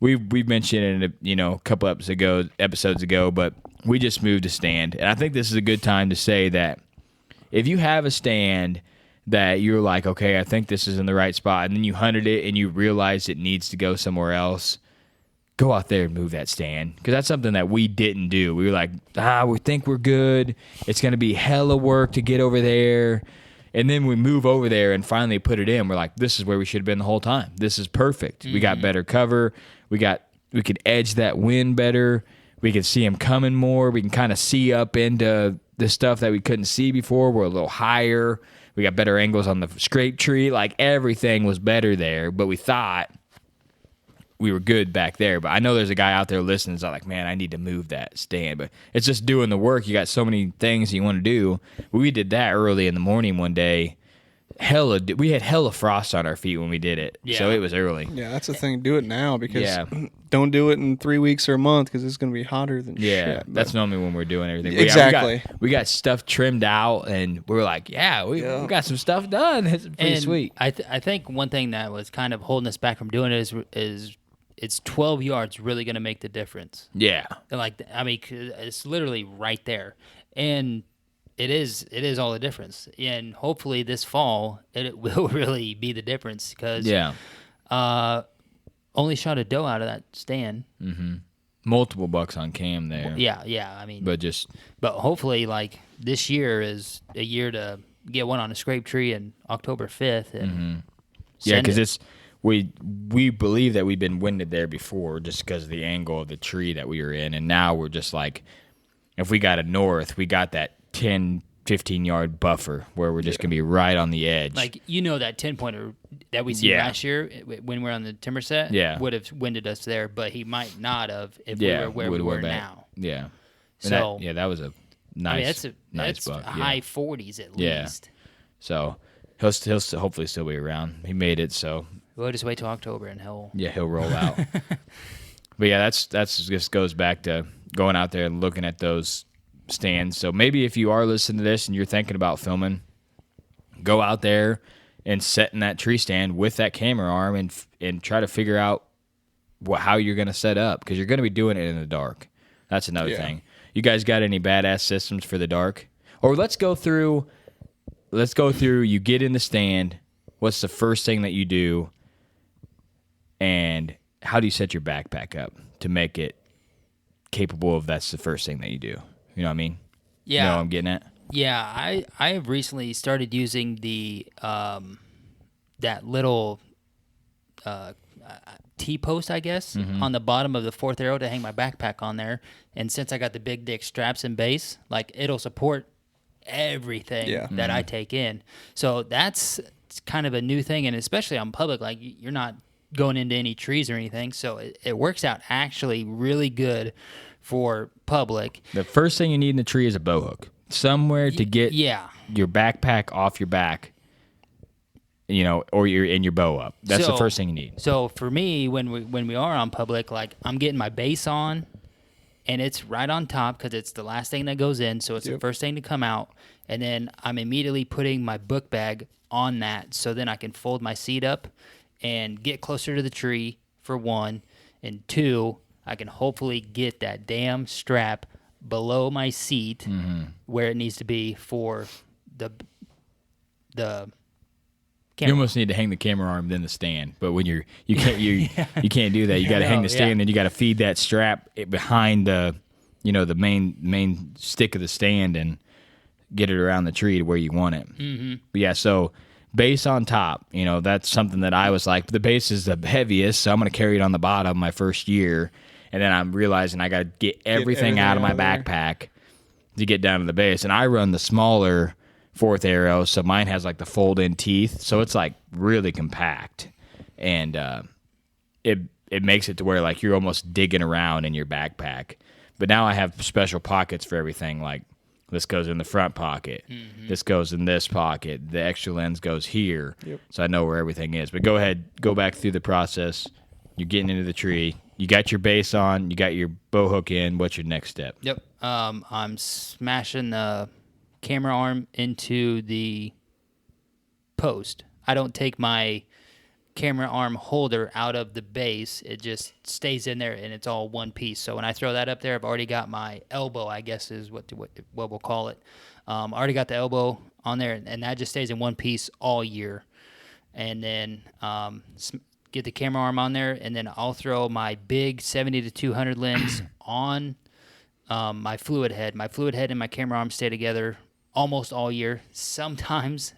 we've mentioned it, a couple episodes ago, but we just moved a stand. And I think this is a good time to say that if you have a stand that you're like, okay, I think this is in the right spot, and then you hunted it and you realize it needs to go somewhere else, go out there and move that stand. Because that's something that we didn't do. We were like, we think we're good. It's going to be hella work to get over there. And then we move over there and finally put it in. We're like, this is where we should have been the whole time. This is perfect. We got better cover. We could edge that wind better. We could see them coming more. We can kind of see up into the stuff that we couldn't see before. We're a little higher. We got better angles on the scrape tree. Like, everything was better there, but we thought we were good back there. But I know there's a guy out there listening that's like, man, I need to move that stand. But it's just doing the work. You got so many things you want to do. We did that early in the morning one day. We had hella frost on our feet when we did it. Yeah. So it was early. Yeah, that's the thing. Do it now because Yeah. don't do it in 3 weeks or a month because it's going to be hotter than Yeah, shit. that's normally when we're doing everything. Exactly. We got stuff trimmed out, and we're like, we got some stuff done. It's pretty and sweet. I think one thing that was kind of holding us back from doing it is it's 12 yards really going to make the difference. Yeah. Like, I mean, it's literally right there, and it is all the difference. And hopefully this fall it will really be the difference because only shot a doe out of that stand. Multiple bucks on cam there. Yeah. I mean, But hopefully, like, this year is a year to get one on a scrape tree in October 5th. And yeah, send because it. it's we believe that we've been winded there before just because of the angle of the tree that we were in, and now we're just like, if we got a north, we got that 10, 15-yard buffer where we're just gonna be right on the edge. Like, that 10-pointer that we seen last year when we're on the timber set would have winded us there, but he might not have if we were where we were now. Yeah. And So that was a nice, I mean, that's nice buck. high 40s at Yeah. least. So he'll hopefully still be around. He made it, so We'll just wait till October and he'll roll out. But yeah, that's just goes back to going out there and looking at those stands. So maybe if you are listening to this and you're thinking about filming, go out there and set in that tree stand with that camera arm and try to figure out how you're going to set up, because you're going to be doing it in the dark. That's another thing. You guys got any badass systems for the dark? Or let's go through. You get in the stand. What's the first thing that you do? And how do you set your backpack up to make it capable of that's the first thing that you do? You know what I mean? Yeah. You know what I'm getting at? Yeah, I have recently started using the that little T-post, I guess, on the bottom of the fourth arrow to hang my backpack on there. And since I got the big dick straps and base, like it'll support everything that I take in. So that's kind of a new thing, and especially on public, like you're not going into any trees or anything, so it works out actually really good for public. The first thing you need in the tree is a bow hook. Somewhere to get your backpack off your back, you know, or your bow up. That's the first thing you need. So for me, when we are on public, like I'm getting my base on, and it's right on top because it's the last thing that goes in, so it's the first thing to come out, and then I'm immediately putting my book bag on that, so then I can fold my seat up and get closer to the tree, for one, and two, I can hopefully get that damn strap below my seat where it needs to be for the camera. You almost need to hang the camera arm then the stand, but when you can't you can't do that. You got to hang the stand, then you got to feed that strap behind the the main stick of the stand and get it around the tree to where you want it. But yeah, so base on top, that's something that I was like, the base is the heaviest, so I'm going to carry it on the bottom my first year, and then I'm realizing I got to get everything out of my backpack to get down to the base, and I run the smaller fourth arrow, so mine has like the fold-in teeth, so it's like really compact, and it makes it to where like you're almost digging around in your backpack. But now I have special pockets for everything, like this goes in the front pocket. This goes in this pocket. The extra lens goes here. So I know where everything is. But go ahead, go back through the process. You're getting into the tree. You got your base on. You got your bow hook in. What's your next step? Yep. I'm smashing the camera arm into the post. I don't take my camera arm holder out of the base. It just stays in there, and it's all one piece. So when I throw that up there, I've already got my elbow, I guess is what we'll call it. I already got the elbow on there, and that just stays in one piece all year. And then get the camera arm on there, and then I'll throw my big 70-200 lens on my fluid head. My fluid head and my camera arm stay together almost all year. Sometimes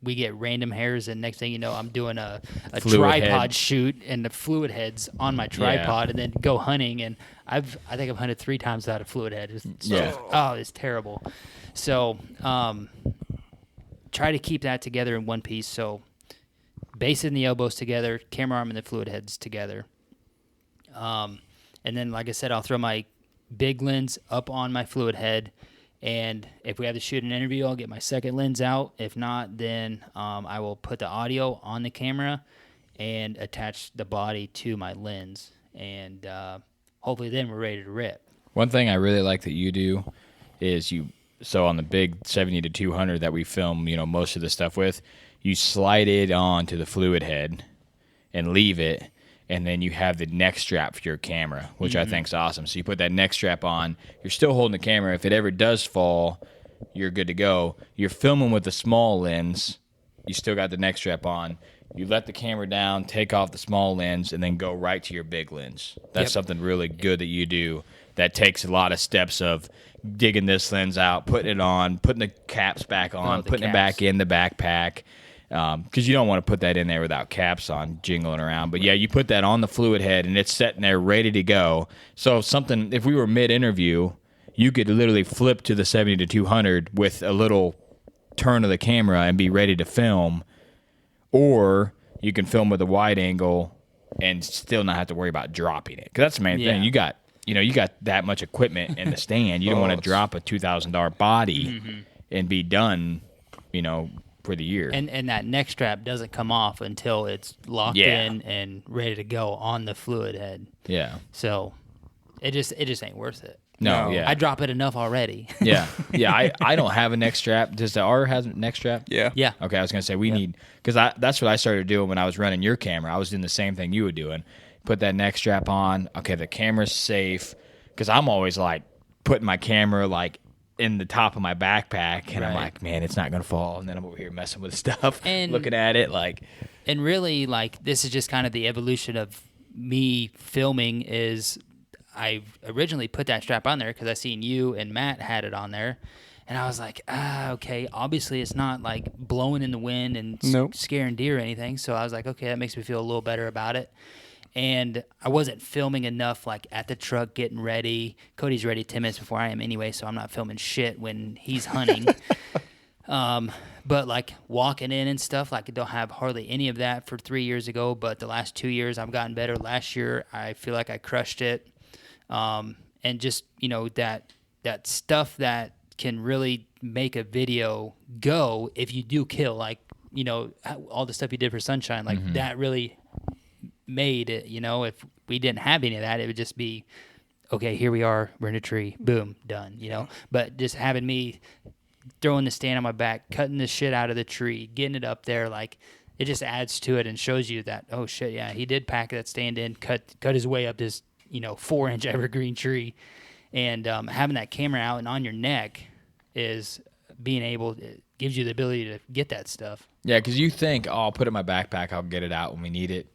we get random hairs, and next thing you know, I'm doing a tripod head shoot, and the fluid head's on my tripod, and then go hunting. And I think I've hunted 3 times without a fluid head. It's terrible. So try to keep that together in one piece. So base and the elbows together, camera arm and the fluid heads together. And then, like I said, I'll throw my big lens up on my fluid head. And if we have to shoot an interview, I'll get my second lens out. If not, then I will put the audio on the camera and attach the body to my lens. And hopefully then we're ready to rip. One thing I really like that you do is so on the big 70-200 that we film, most of the stuff with, you slide it onto the fluid head and leave it. And then you have the neck strap for your camera, which I think is awesome. So you put that neck strap on. You're still holding the camera. If it ever does fall, you're good to go. You're filming with a small lens. You still got the neck strap on. You let the camera down, take off the small lens, and then go right to your big lens. That's something really good that you do that takes a lot of steps of digging this lens out, putting it on, putting the caps back on, putting it back in the backpack. Because you don't want to put that in there without caps on, jingling around. But yeah, you put that on the fluid head, and it's sitting there ready to go. So if we were mid-interview, you could literally flip to the 70-200 with a little turn of the camera and be ready to film. Or you can film with a wide angle and still not have to worry about dropping it. Because that's the main thing. You got you got that much equipment in the stand. You don't want to drop a $2,000 body and be done, for the year. And that neck strap doesn't come off until it's locked in and ready to go on the fluid head. Yeah. So it just ain't worth it. No, yeah. I drop it enough already. Yeah. I don't have a neck strap. Does the R have a neck strap? Yeah. Yeah. Okay, I was gonna say we need, because that's what I started doing when I was running your camera. I was doing the same thing you were doing. Put that neck strap on. Okay, the camera's safe, because I'm always like putting my camera like in the top of my backpack, and I'm like, man, it's not gonna fall. And then I'm over here messing with stuff, and looking at it like. And really, like, this is just kind of the evolution of me filming. Is I originally put that strap on there because I seen you and Matt had it on there. And I was like, okay, obviously it's not like blowing in the wind and scaring deer or anything. So I was like, okay, that makes me feel a little better about it. And I wasn't filming enough, like at the truck getting ready. Cody's ready 10 minutes before I am anyway, so I'm not filming shit when he's hunting. But like walking in and stuff, like I don't have hardly any of that for 3 years ago. But the last 2 years I've gotten better. Last year I feel like I crushed it. And just, that stuff that can really make a video go if you do kill, like, all the stuff you did for Sunshine, like that really made it. If we didn't have any of that, it would just be, okay, here we are, we're in a tree, boom, done, But just having me throwing the stand on my back, cutting the shit out of the tree, getting it up there, like, it just adds to it and shows you that, oh shit, yeah, he did pack that stand in, cut his way up this 4-inch evergreen tree. And having that camera out and on your neck is it gives you the ability to get that stuff. Yeah, because you think, I'll put it in my backpack, I'll get it out when we need it.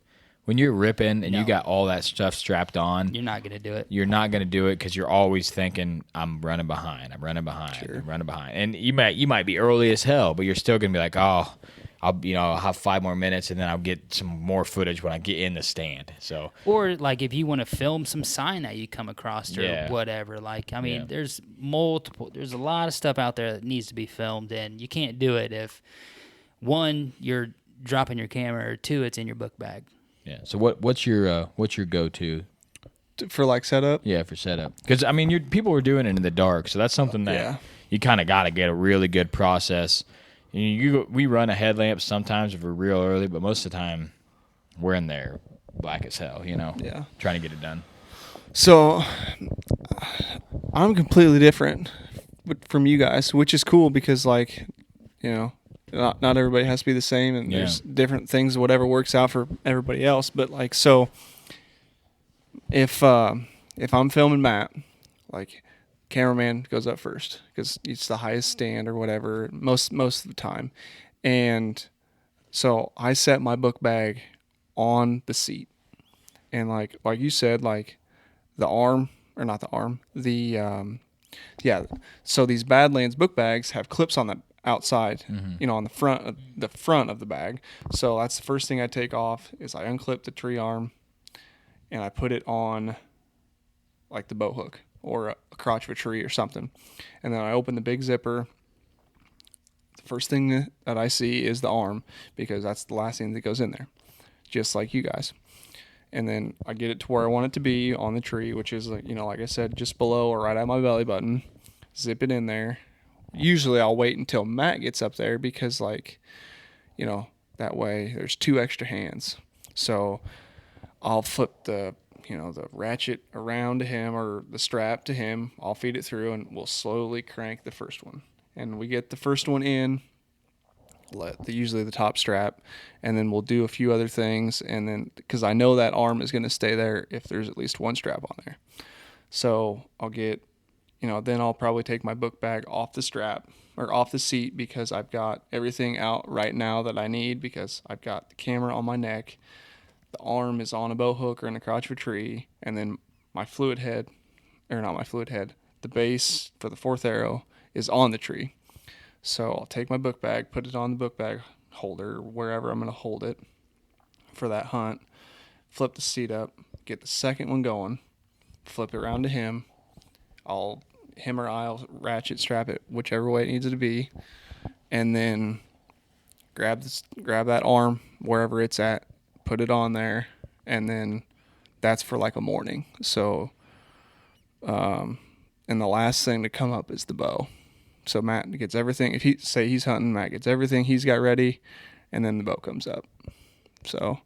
When you're ripping and you got all that stuff strapped on, you're not going to do it. You're not going to do it because you're always thinking, I'm running behind. I'm running behind. And you might be early as hell, but you're still going to be like, I'll have 5 more minutes and then I'll get some more footage when I get in the stand. So, or like if you want to film some sign that you come across or whatever, like, I mean, there's a lot of stuff out there that needs to be filmed, and you can't do it if 1, you're dropping your camera, or 2, it's in your book bag. Yeah. So what's your go-to for like setup? Yeah, for setup. Because I mean, people were doing it in the dark, so that's something that you kind of got to get a really good process. We run a headlamp sometimes if we're real early, but most of the time we're in there black as hell, trying to get it done. So I'm completely different from you guys, which is cool because, like, not everybody has to be the same, and there's different things, whatever works out for everybody else. But like, so if I'm filming Matt, like, cameraman goes up first because it's the highest stand or whatever most of the time, and so I set my book bag on the seat, and like you said, like the arm, or not the arm, so these Badlands book bags have clips on the outside, on the front of the bag. So that's the first thing I take off is I unclip the tree arm and I put it on like the boat hook or a crotch of a tree or something. And then I open the big zipper. The first thing that I see is the arm, because that's the last thing that goes in there, just like you guys. And then I get it to where I want it to be on the tree, which is, like I said, just below or right at my belly button. Zip it in there. Usually I'll wait until Matt gets up there because, like, that way there's 2 extra hands. So I'll flip the ratchet around to him, or the strap to him. I'll feed it through, and we'll slowly crank the first one. And we get the first one in, usually the top strap, and then we'll do a few other things. And then, because I know that arm is going to stay there if there's at least 1 strap on there. So I'll get, then I'll probably take my book bag off the strap or off the seat, because I've got everything out right now that I need, because I've got the camera on my neck, the arm is on a bow hook or in the crotch of a tree, and then my fluid head, or not my fluid head, the base for the 4th arrow is on the tree. So I'll take my book bag, put it on the book bag holder, wherever I'm going to hold it for that hunt, flip the seat up, get the second one going, flip it around to him. Him or I'll ratchet strap it whichever way it needs it to be, and then grab that arm wherever it's at, put it on there, and then that's for like a morning. So And the last thing to come up is the bow. So Matt gets everything. If he's hunting, Matt gets everything he's got ready, and then the bow comes up. So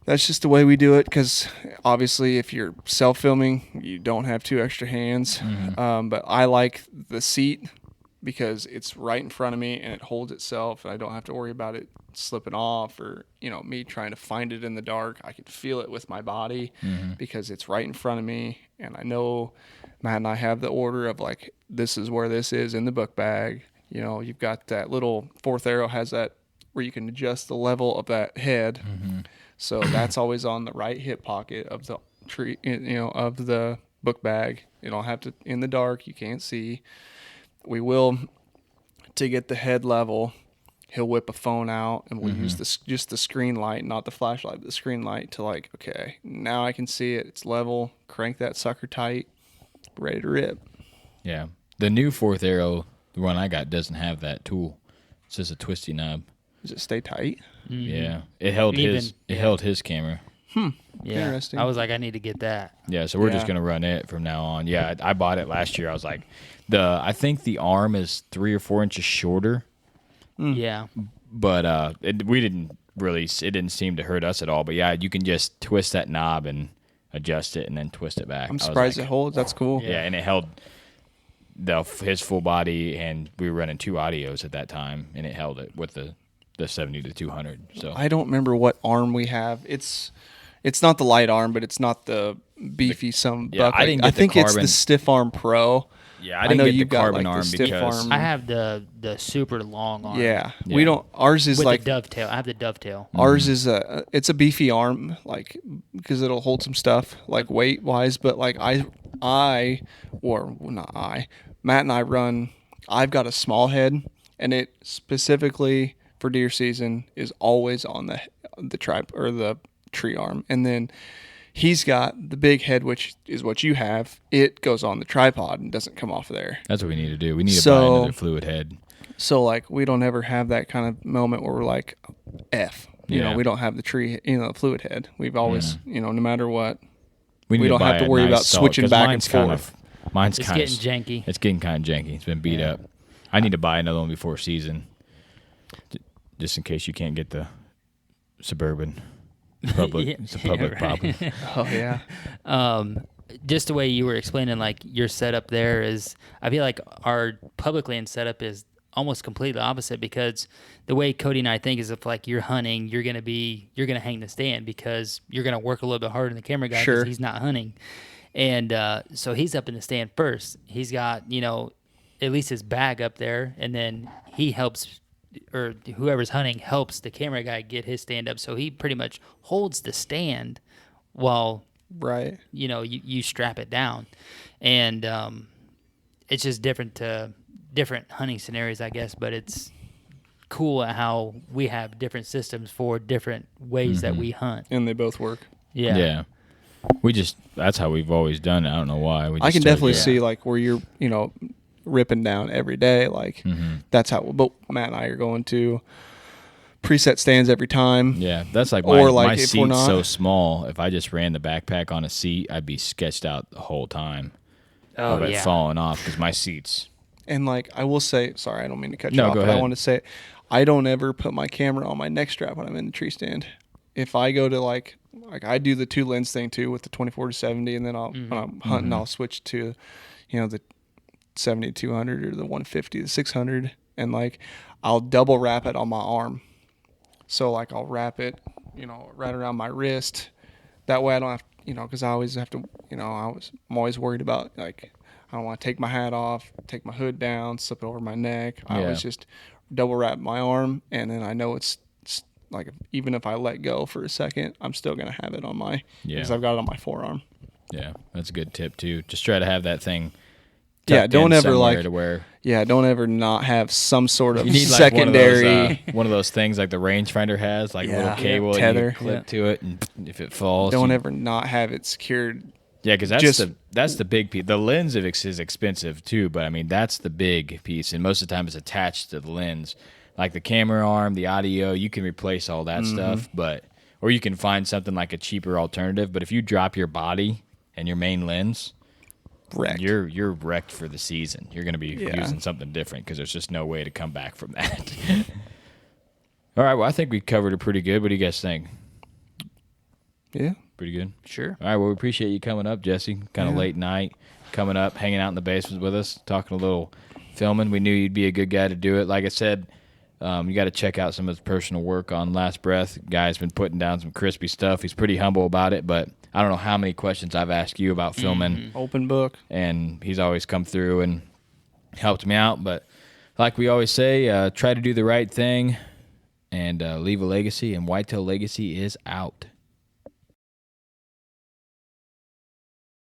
that's just the way we do it, because obviously if you're self-filming, you don't have 2 extra hands. But I like the seat because it's right in front of me and it holds itself, and I don't have to worry about it slipping off or, me trying to find it in the dark. I can feel it with my body because it's right in front of me, and I know Matt and I have the order of like, this is where this is in the book bag. You've got that little 4th arrow has that where you can adjust the level of that head. So that's always on the right hip pocket of the tree, of the book bag. You don't have to, in the dark, you can't see. We will, to get the head level, he'll whip a phone out, and we'll use just the screen light, not the flashlight, but the screen light to like, okay, now I can see it. It's level. Crank that sucker tight. Ready to rip. Yeah. The new 4th arrow, the one I got, doesn't have that tool. It's just a twisty knob. Does it stay tight? Yeah. It held held his camera. Yeah. Interesting. I was like, I need to get that. Yeah, so we're just gonna run it from now on. Yeah, I bought it last year. I was like, I think the arm is 3 or 4 inches shorter. Yeah. But it didn't seem to hurt us at all. But yeah, you can just twist that knob and adjust it and then twist it back. I'm surprised it holds. That's cool. Yeah, and it held his full body, and we were running 2 audios at that time, and it held it with the 70 to 200. So I don't remember what arm we have. It's not the light arm, but it's not the beefy buck. I didn't get I think the it's carbon. the Stiff Arm Pro. Yeah, I didn't get the carbon arm stiff because arm. I have the super long arm. Yeah, we don't. Ours is With like the dovetail. I have the dovetail. ours is it's a beefy arm, like because it'll hold some stuff like weight wise. But like Matt and I run. I've got a small head, and it specifically for deer season is always on the tribe or the tree arm, and then he's got the big head, which is what you have. It goes on the tripod and doesn't come off of there. that's what we need to do. We need to buy another fluid head. So like we don't ever have that kind of moment where we're like, we don't have the tree, fluid head. We've always, no matter what, we need don't buy have to a worry nice about salt, switching 'cause back and mine's kind forth. Mine's It's kind getting of janky. It's getting kind of janky. It's been beat up. I need to buy another one before season, just in case you can't get the Suburban. It's a public problem. Oh yeah. Just the way you were explaining, like your setup there is, I feel like our public land setup is almost completely opposite, because the way Cody and I think is if like you're hunting, you're gonna hang the stand because you're gonna work a little bit harder than the camera guy because he's not hunting, and so he's up in the stand first. He's got at least his bag up there, and then he helps, or whoever's hunting helps the camera guy get his stand up. So he pretty much holds the stand while you strap it down, and it's just different hunting scenarios, I guess. But it's cool how we have different systems for different ways that we hunt, And they both work. Yeah. That's how we've always done it. I don't know why. I can definitely see like where you're, ripping down every day. Like that's how. But Matt and I are going to preset stands every time. Yeah, that's like my seat's so small. If I just ran the backpack on a seat, I'd be sketched out the whole time. Oh, it yeah. falling off because my seat's. And like I will say, sorry, I don't mean to cut you off. Go but ahead. I want to say, I don't ever put my camera on my neck strap when I'm in the tree stand. If I go to like I do the 2 lens thing too with the 24 to 70, and then when I'm hunting, I'll switch to, the 70 to 200 or the 150 to 600, and like I'll double wrap it on my arm. So like I'll wrap it, right around my wrist. That way I don't have, because I always have to, I'm always worried about like I don't want to take my hat off, take my hood down, slip it over my neck. I always just double wrap my arm, and then I know it's like even if I let go for a second, I'm still gonna have it on my because I've got it on my forearm. Yeah, that's a good tip too. Just try to have that thing. Don't ever like to where. Yeah, don't ever not have some sort of You need secondary. one of those things like the rangefinder has, like a little cable tether. that you clip to it, and if it falls, Don't ever not have it secured. Yeah, because that's the big piece. The lens is expensive too, but I mean that's the big piece, and most of the time it's attached to the lens. Like the camera arm, the audio, you can replace all that stuff, or you can find something like a cheaper alternative. But if you drop your body and your main lens, wrecked. You're wrecked for the season. You're going to be Yeah. using something different because there's just no way to come back from that. All right, well, I think we covered it pretty good. What do you guys think? Yeah. Pretty good? Sure. All right, well, we appreciate you coming up, Jesse. Kind of late night, coming up, hanging out in the basement with us, talking a little filming. We knew you'd be a good guy to do it. Like I said, you got to check out some of his personal work on Last Breath. Guy's been putting down some crispy stuff. He's pretty humble about it, but I don't know how many questions I've asked you about filming. Open book. And he's always come through and helped me out. But like we always say, try to do the right thing and leave a legacy, and Whitetail Legacy is out.